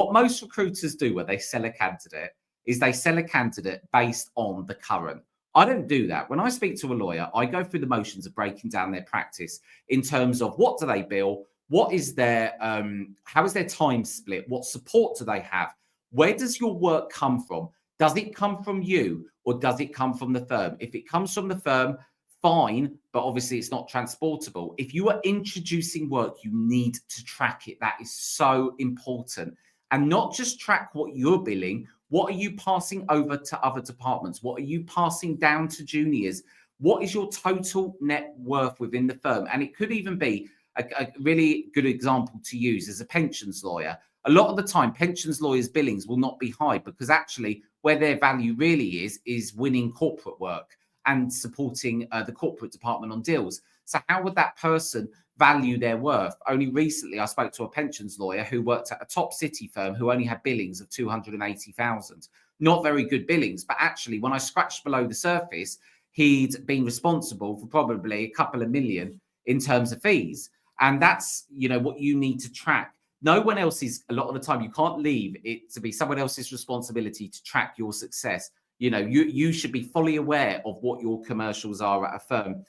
What most recruiters do when they sell a candidate is they sell a candidate based on the current. I don't do that. When I speak to a lawyer, I go through the motions of breaking down their practice in terms of what do they bill, what is their how is their time split, what support do they have, where does your work come from? Does it come from you or does it come from the firm? If it comes from the firm, fine, but obviously it's not transportable. If you are introducing work, you need to track it. That is so important. And not just track what you're billing. What are you passing over to other departments? What are you passing down to juniors? What is your total net worth within the firm? And it could even be a really good example to use as a pensions lawyer. A lot of the time, pensions lawyers' billings will not be high because actually where their value really is winning corporate work and supporting the corporate department on deals. So how would that person value their worth? Only recently, I spoke to a pensions lawyer who worked at a top city firm who only had billings of 280,000. Not very good billings, but actually, when I scratched below the surface, he'd been responsible for probably a couple of million in terms of fees. And that's, what you need to track. No one else's, a lot of the time, you can't leave it to be someone else's responsibility to track your success. You should be fully aware of what your commercials are at a firm.